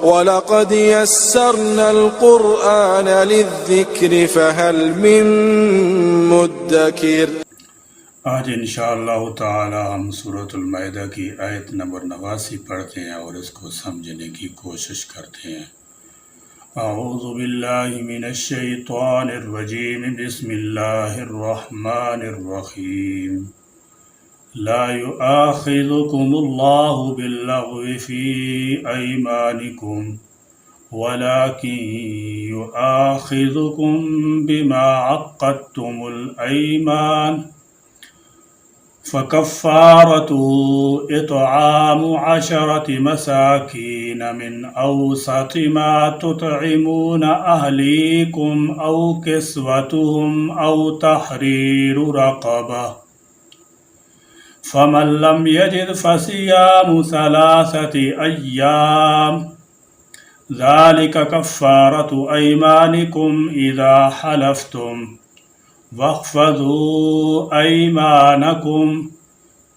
وَلَقَدْ يَسَّرْنَا الْقُرْآنَ لِلذِّكْرِ فَهَلْ مِن مُّدَّكِرٍ۔ آج انشاءاللہ تعالی ہم سورۃ المائدہ کی آیت نمبر 89 پڑھتے ہیں اور اس کو سمجھنے کی کوشش کرتے ہیں۔ اعوذ باللہ من الشیطان الرجیم، بسم اللہ الرحمن الرحیم۔ لا يؤاخذكم الله باللغو في أيمانكم ولكن يؤاخذكم بما عقدتم الأيمان فكفارته إطعام 10 مساكين من أوسط ما تطعمون أهليكم أو كسوتهم أو تحرير رقبة، فمن لم يجد فصيام 3 أيام ذلك كفارة أيمانكم إذا حلفتم واحفظوا أيمانكم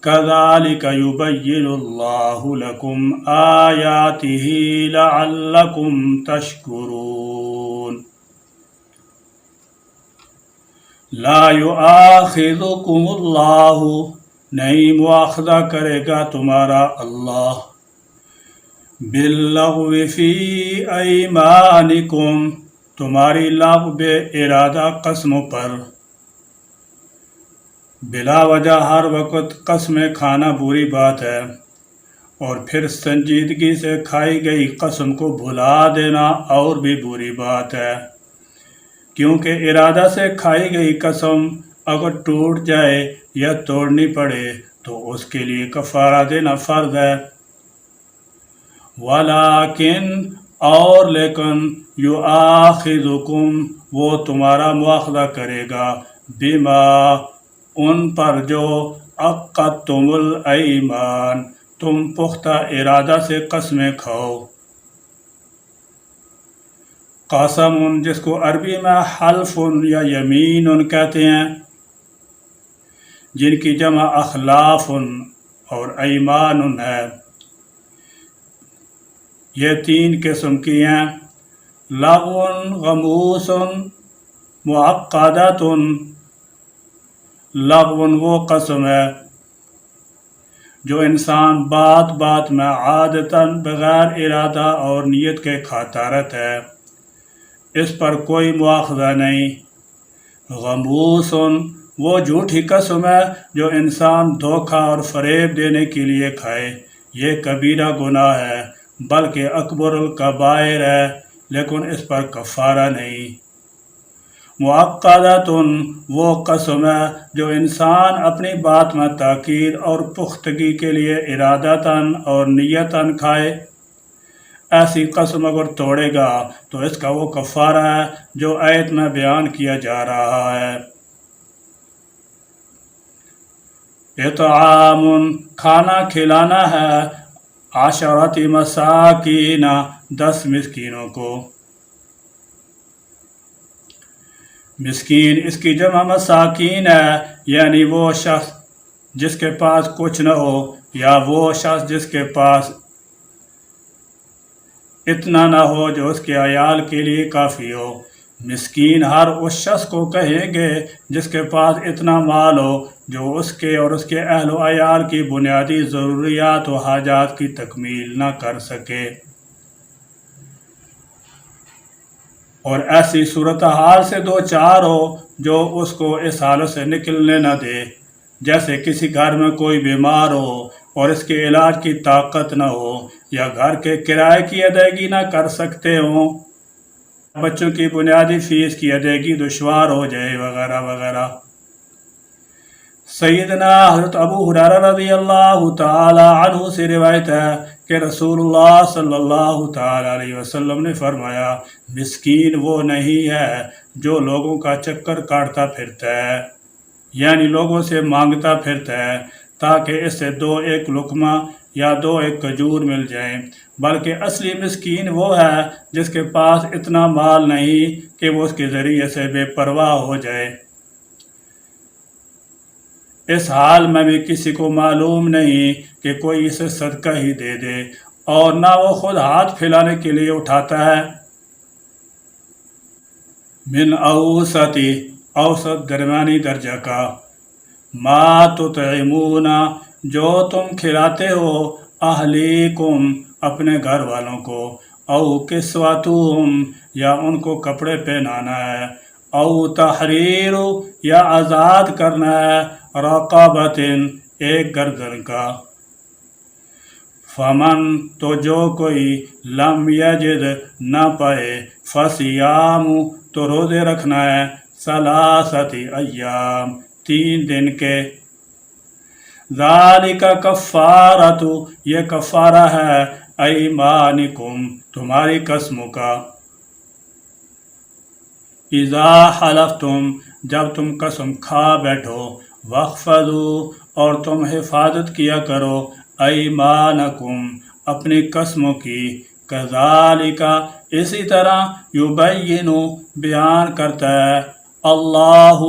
كذلك يبين الله لكم آياته لعلكم تشكرون۔ لا يؤاخذكم الله، نہیں مواخذہ کرے گا تمہارا اللہ، باللغو فی ایمانکم، تمہاری لغو بے ارادہ قسموں پر۔ بلا وجہ ہر وقت قسمیں کھانا بری بات ہے، اور پھر سنجیدگی سے کھائی گئی قسم کو بھلا دینا اور بھی بری بات ہے، کیونکہ ارادہ سے کھائی گئی قسم اگر ٹوٹ جائے یا توڑنی پڑے تو اس کے لیے کفارہ دینا فرض ہے۔ وَلَٰكِنْ، اور لیکن، يُؤَاخِذُكُمْ، وہ تمہارا مواخذہ کرے گا، بِمَا، ان پر جو، عَقَّدتُمُ الْأَيْمَانَ، تم پختہ ارادہ سے قسمیں کھاؤ۔ قسم، جس کو عربی میں حلف یا یمین کہتے ہیں، جن کی جمع اخلاف اور ایمان ہے، یہ 3 قسم کی ہیں۔ لغو، غموس، معقدۃ۔ لغو وہ قسم ہے جو انسان بات بات میں عادتاً بغیر ارادہ اور نیت کے کھاتا رہتا ہے، اس پر کوئی مواخذہ نہیں۔ غموس وہ جھوٹی قسم ہے جو انسان دھوکہ اور فریب دینے کے لیے کھائے، یہ کبیرہ گناہ ہے بلکہ اکبر الکبائر ہے، لیکن اس پر کفارہ نہیں۔ معقدۃ وہ قسم ہے جو انسان اپنی بات میں تاکید اور پختگی کے لیے ارادتاً اور نیتاً کھائے، ایسی قسم اگر توڑے گا تو اس کا وہ کفارہ ہے جو آیت میں بیان کیا جا رہا ہے۔ اطعام، کھانا کھلانا ہے، 10 مساکین، 10 مسکینوں کو۔ مسکین اس کی جمع مساکین ہے، یعنی وہ شخص جس کے پاس کچھ نہ ہو، یا وہ شخص جس کے پاس اتنا نہ ہو جو اس کے عیال کے لیے کافی ہو۔ مسکین ہر اس شخص کو کہیں گے جس کے پاس اتنا مال ہو جو اس کے اور اس کے اہل و عیال کی بنیادی ضروریات و حاجات کی تکمیل نہ کر سکے، اور ایسی صورتحال سے دوچار ہو جو اس کو اس حالت سے نکلنے نہ دے، جیسے کسی گھر میں کوئی بیمار ہو اور اس کے علاج کی طاقت نہ ہو، یا گھر کے کرائے کی ادائیگی نہ کر سکتے ہوں، بچوں کی بنیادی فیس کی ادائیگی دشوار ہو جائے، وغیرہ وغیرہ۔ سیدنا حضرت ابو ہریرہ رضی اللہ تعالی عنہ سے روایت ہے کہ رسول اللہ صلی اللہ تعالی علیہ وسلم نے فرمایا، مسکین وہ نہیں ہے جو لوگوں کا چکر کاٹتا پھرتا ہے، یعنی لوگوں سے مانگتا پھرتا ہے تاکہ اس سے 2 لقمہ یا 2 کھجور مل جائیں، بلکہ اصلی مسکین وہ ہے جس کے پاس اتنا مال نہیں کہ وہ اس کے ذریعے سے بے پرواہ ہو جائے۔ اس حال میں بھی کسی کو معلوم نہیں کہ کوئی اسے صدقہ ہی دے دے، اور نہ وہ خود ہاتھ پھیلانے کے لیے اٹھاتا ہے۔ من اوسطی، اوسط درمیانی درجہ کا، ما تطعمون جو تم کھلاتے ہو، اہلیکم اپنے گھر والوں کو، او کسوتہم یا ان کو کپڑے پہنانا ہے، او تحریر یا آزاد کرنا ہے، رقبۃ ایک گردن کا، فمن تو جو کوئی لم یجد نہ پائے، فصیام تو روزے رکھنا ہے، ثلاثۃ ایام 3 دن کے، ذالک کفارۃ یہ کفارہ ہے، ایمانکم تمہاری قسموں کا، اذا حلفتم جب تم قسم کھا بیٹھو، واحفظوا اور تم حفاظت کیا کرو، ایمانکم اپنی قسموں کی، کذالک اسی طرح، یبین بیان کرتا ہے، اللہ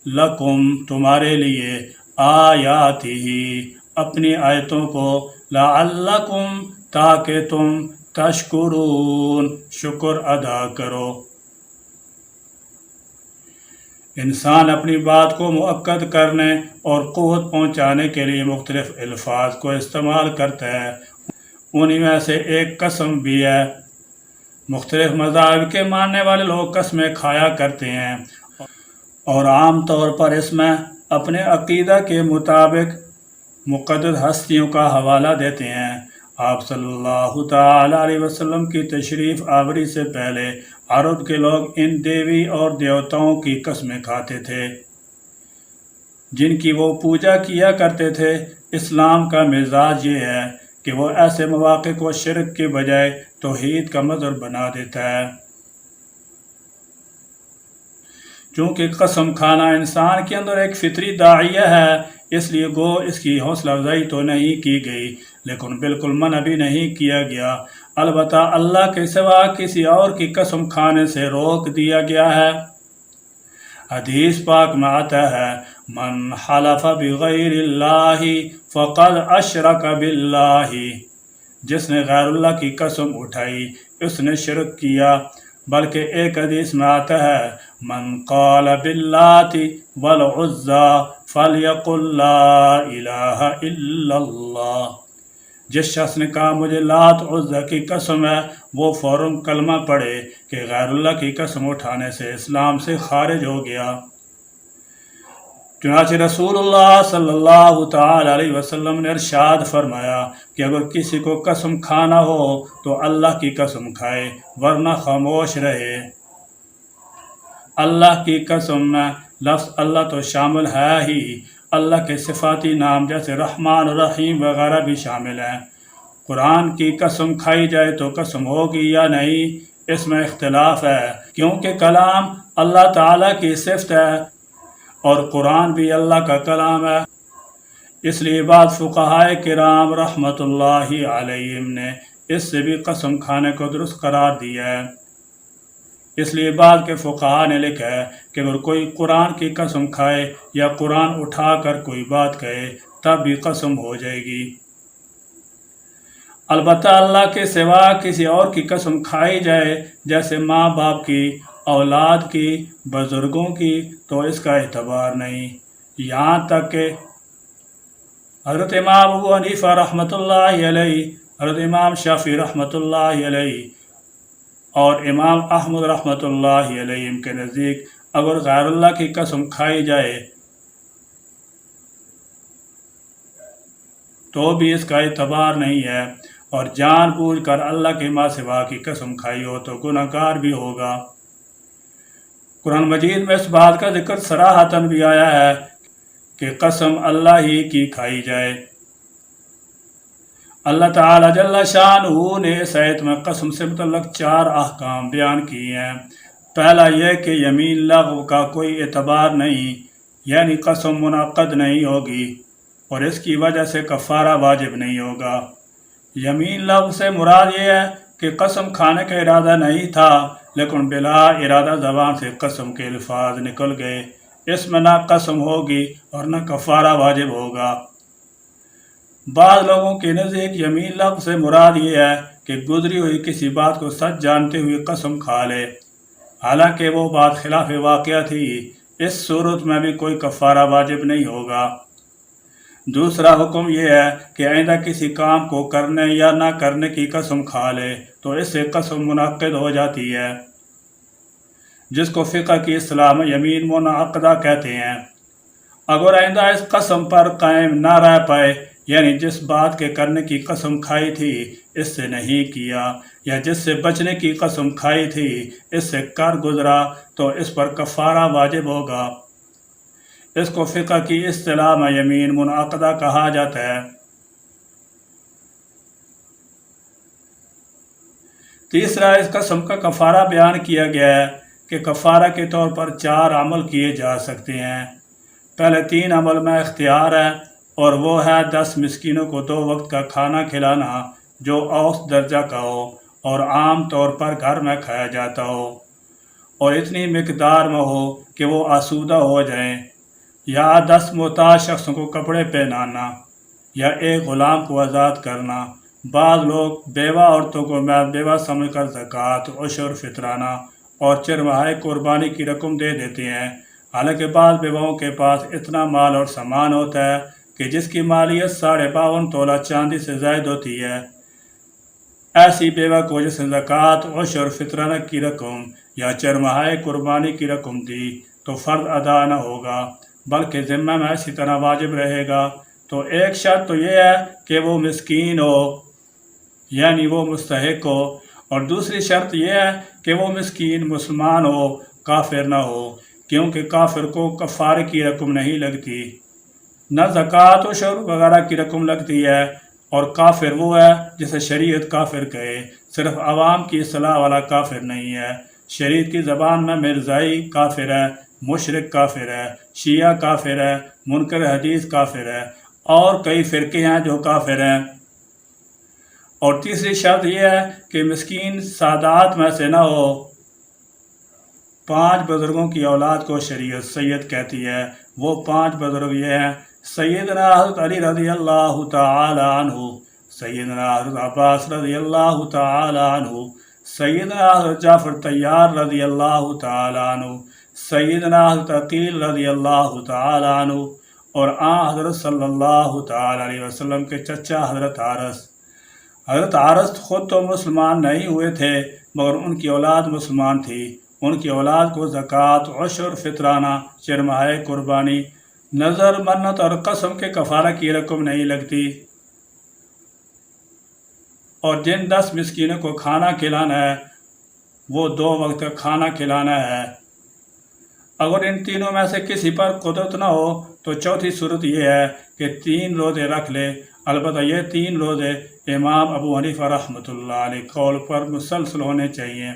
لکم تمہارے لیے، آیاتہ اپنی آیتوں کو، لعلکم تاکہ تم، تشکرون شکر ادا کرو۔ انسان اپنی بات کو مؤکد کرنے اور قوت پہنچانے کے لیے مختلف الفاظ کو استعمال کرتا ہے، انہی میں سے ایک قسم بھی ہے۔ مختلف مذاہب کے ماننے والے لوگ قسمیں کھایا کرتے ہیں اور عام طور پر اس میں اپنے عقیدہ کے مطابق مقدس ہستیوں کا حوالہ دیتے ہیں۔ آپ صلی اللہ تعالی علیہ وسلم کی تشریف آوری سے پہلے عرب کے لوگ ان دیوی اور دیوتاؤں کی قسمیں کھاتے تھے جن کی وہ پوجا کیا کرتے تھے۔ اسلام کا مزاج یہ ہے کہ وہ ایسے مواقع کو شرک کے بجائے توحید کا مظہر بنا دیتا ہے۔ چونکہ قسم کھانا انسان کے اندر ایک فطری داعیہ ہے، اس لیے گو اس کی حوصلہ افزائی تو نہیں کی گئی، لیکن بالکل منع بھی نہیں کیا گیا، البتہ اللہ کے سوا کسی اور کی قسم کھانے سے روک دیا گیا ہے۔ حدیث پاک میں آتا ہے، من حلف بغیر اللہ فقد اشرک باللہ، جس نے غیر اللہ کی قسم اٹھائی اس نے شرک کیا۔ بلکہ ایک حدیث میں آتا ہے، من قال باللات والعزى فلیقل لا الہ الا اللہ، جس شخص نے کہا مجھے لات عزیٰ کی قسم ہے، وہ فوراً کلمہ پڑھے کہ غیر اللہ کی قسم اٹھانے سے اسلام سے خارج ہو گیا۔ چنانچہ رسول اللہ صلی اللہ تعالی علیہ وسلم نے ارشاد فرمایا کہ اگر کسی کو قسم کھانا ہو تو اللہ کی قسم کھائے ورنہ خاموش رہے۔ اللہ کی قسم میں لفظ اللہ تو شامل ہے ہی، اللہ کے صفاتی نام جیسے رحمان الرحیم وغیرہ بھی شامل ہیں۔ قرآن کی قسم کھائی جائے تو قسم ہوگی یا نہیں، اس میں اختلاف ہے، کیونکہ کلام اللہ تعالیٰ کی صفت ہے اور قرآن بھی اللہ کا کلام ہے۔ اس لیے بعض فقہائے کرام رحمۃ اللہ علیہم نے اس سے بھی قسم کھانے کو درست قرار دیا ہے۔ اس لیے بعض کے فقہاء نے لکھا ہے کہ اگر کوئی قرآن کی قسم کھائے یا قرآن اٹھا کر کوئی بات کہے تب بھی قسم ہو جائے گی۔ البتہ اللہ کے سوا کسی اور کی قسم کھائی جائے، جیسے ماں باپ کی، اولاد کی، بزرگوں کی، تو اس کا اعتبار نہیں، یہاں تک کہ حضرت امام ابو حنیفہ رحمۃ اللہ علیہ، حضرت امام شافعی رحمۃ اللہ علیہ اور امام احمد رحمۃ اللہ علیہ کے نزدیک اگر غیر اللہ کی قسم کھائی جائے تو بھی اس کا اعتبار نہیں ہے، اور جان بوجھ کر اللہ کے ماں سوا کی قسم کھائی ہو تو گناہ گار بھی ہوگا۔ قرآن مجید میں اس بات کا ذکر صراحتاً بھی آیا ہے کہ قسم اللہ ہی کی کھائی جائے۔ اللہ تعالیٰ جل شانہ نے اس آیت میں قسم سے متعلق 4 احکام بیان کیے ہیں۔ پہلا یہ کہ یمین لغو کا کوئی اعتبار نہیں، یعنی قسم منعقد نہیں ہوگی اور اس کی وجہ سے کفارہ واجب نہیں ہوگا۔ یمین لغو سے مراد یہ ہے کہ قسم کھانے کا ارادہ نہیں تھا لیکن بلا ارادہ زبان سے قسم کے الفاظ نکل گئے، اس میں نہ قسم ہوگی اور نہ کفارہ واجب ہوگا۔ بعض لوگوں کے نزدیک یمین لفظ سے مراد یہ ہے کہ گزری ہوئی کسی بات کو سچ جانتے ہوئے قسم کھا لے، حالانکہ وہ بات خلاف واقعہ تھی۔ اس صورت میں بھی کوئی کفارہ واجب نہیں ہوگا۔ دوسرا حکم یہ ہے کہ آئندہ کسی کام کو کرنے یا نہ کرنے کی قسم کھا لے تو اس سے قسم منعقد ہو جاتی ہے، جس کو فقہ کی اصطلاح میں یمین منعقدہ کہتے ہیں۔ اگر آئندہ اس قسم پر قائم نہ رہ پائے، یعنی جس بات کے کرنے کی قسم کھائی تھی اس سے نہیں کیا، یا جس سے بچنے کی قسم کھائی تھی اس سے کر گزرا، تو اس پر کفارہ واجب ہوگا۔ اس کو فقہ کی اصطلاح میں یمین منعقدہ کہا جاتا ہے۔ تیسرا، اس قسم کا کفارہ بیان کیا گیا ہے کہ کفارہ کے طور پر 4 عمل کیے جا سکتے ہیں۔ پہلے 3 عمل میں اختیار ہے، اور وہ ہے 10 مسکینوں کو 2 وقت کا کھانا کھلانا جو اوسط درجہ کا ہو اور عام طور پر گھر میں کھایا جاتا ہو، اور اتنی مقدار میں ہو کہ وہ آسودہ ہو جائیں، یا 10 محتاج شخصوں کو کپڑے پہنانا، یا ایک غلام کو آزاد کرنا۔ بعض لوگ بیوہ عورتوں کو بیوہ سمجھ کر زکوٰۃ، عشر، فطرانہ اور چرماہے قربانی کی رقم دے دیتے ہیں، حالانکہ بعض بیواؤں کے پاس اتنا مال اور سامان ہوتا ہے کہ جس کی مالیت 52.5 تولہ چاندی سے زائد ہوتی ہے۔ ایسی بیوہ کو جس نے زکوٰۃ، عشر، فطرانہ کی رقم یا چرماہے قربانی کی رقم دی تو فرض ادا نہ ہوگا، بلکہ ذمہ میں اسی طرح واجب رہے گا۔ تو ایک شرط تو یہ ہے کہ وہ مسکین ہو، یعنی وہ مستحق ہو، اور دوسری شرط یہ ہے کہ وہ مسکین مسلمان ہو، کافر نہ ہو، کیونکہ کافر کو کفارے کی رقم نہیں لگتی، نہ زکوٰۃ و عشر وغیرہ کی رقم لگتی ہے، اور کافر وہ ہے جسے شریعت کافر کہے، صرف عوام کی اصلاح والا کافر نہیں ہے۔ شریعت کی زبان میں مرزائی کافر ہے، مشرک کافر ہے، شیعہ کافر ہے، منکر حدیث کافر ہے، اور کئی فرقے ہیں جو کافر ہیں۔ اور تیسری شرط یہ ہے کہ مسکین سادات میں سے نہ ہو۔ 5 بزرگوں کی اولاد کو شریعت سید کہتی ہے۔ وہ 5 بزرگ یہ ہیں: سیدنا حضرت علی رضی اللہ تعالی عنہ، سیدنا حضرت عباس رضی اللہ تعالی عنہ، سیدنا حضرت جعفر طیار رضی اللہ تعالی عنہ، سیدنا حضرت عقیل رضی اللہ تعالی عنہ، اور حضرت صلی اللہ تعالی علیہ وسلم کے چچا حضرت عارض۔ حضرت عارض خود تو مسلمان نہیں ہوئے تھے، مگر ان کی اولاد مسلمان تھی۔ ان کی اولاد کو زکوٰۃ، عشر، فطرانہ، چرماہے قربانی، نظر، منت اور قسم کے کفارہ کی رقم نہیں لگتی۔ اور جن 10 مسکینوں کو کھانا کھلانا ہے وہ 2 وقت کا کھانا کھلانا ہے۔ اگر ان تینوں میں سے کسی پر قدرت نہ ہو تو چوتھی صورت یہ ہے کہ 3 روزے رکھ لے، البتہ یہ 3 روزے امام ابو حنیفہ رحمۃ اللہ علیہ قول پر مسلسل ہونے چاہیے۔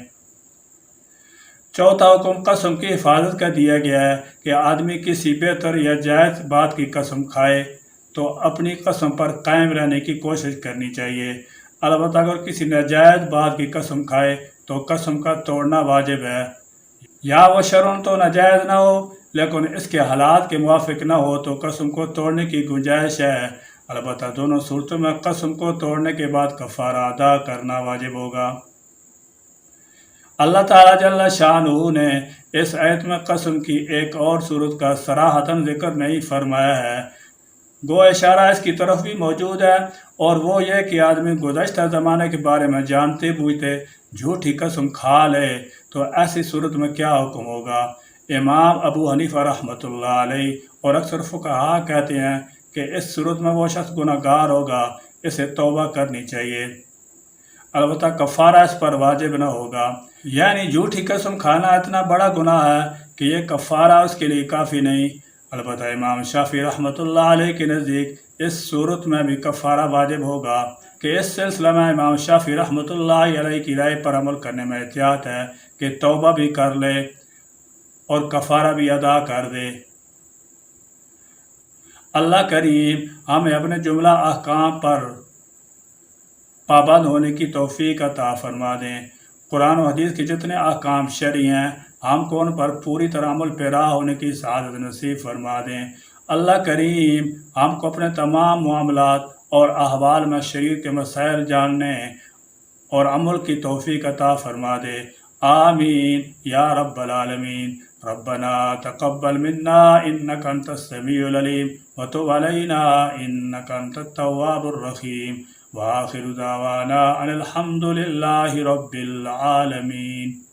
چوتھا حکم قسم کی حفاظت کا دیا گیا ہے کہ آدمی کسی بہتر یا جائز بات کی قسم کھائے تو اپنی قسم پر قائم رہنے کی کوشش کرنی چاہیے، البتہ اگر کسی ناجائز بات کی قسم کھائے تو قسم کا توڑنا واجب ہے، یا وہ شرعاً تو ناجائز نہ ہو لیکن اس کے حالات کے موافق نہ ہو تو قسم کو توڑنے کی گنجائش ہے، البتہ دونوں صورتوں میں قسم کو توڑنے کے بعد کفارہ ادا کرنا واجب ہوگا۔ اللہ تعالیٰ جل شانہ نے اس آیت میں قسم کی ایک اور صورت کا صراحتاً ذکر نہیں فرمایا ہے، گو اشارہ اس کی طرف بھی موجود ہے، اور وہ یہ کہ آدمی گزشتہ زمانے کے بارے میں جانتے بوجھتے جھوٹی قسم کھا لے تو ایسی صورت میں کیا حکم ہوگا۔ امام ابو حنیفہ رحمۃ اللہ علیہ اور اکثر فقہا کہتے ہیں کہ اس صورت میں وہ شخص گناہ گار ہوگا، اسے توبہ کرنی چاہیے، البتہ کفارہ اس پر واجب نہ ہوگا۔ یعنی جھوٹی قسم کھانا اتنا بڑا گناہ ہے کہ یہ کفارہ اس کے لیے کافی نہیں، البتہ امام شافعی رحمۃ اللہ علیہ کے نزدیک اس صورت میں بھی کفارہ واجب ہوگا، کہ اس سلسلہ میں امام شافعی رحمۃ اللہ علیہ کی رائے پر عمل کرنے میں احتیاط ہے کہ توبہ بھی کر لے اور کفارہ بھی ادا کر دے۔ اللہ کریم ہمیں اپنے جملہ احکام پر پابند ہونے کی توفیق عطا فرما دیں۔ قرآن و حدیث کے جتنے احکام شرعی ہیں ہم کو ان پر پوری طرح عمل پیرا ہونے کی سعادت نصیب فرما دیں۔ اللہ کریم ہم کو اپنے تمام معاملات اور احوال میں شریر کے مسائل جاننے اور عمل کی توفیق عطا فرما دے۔ آمین یا رب العالمین۔ ربنا تقبل منا انك انت السميع العليم وتب علينا انك انت التواب الرحيم، وآخر دعوانا ان الحمد لله رب العالمين۔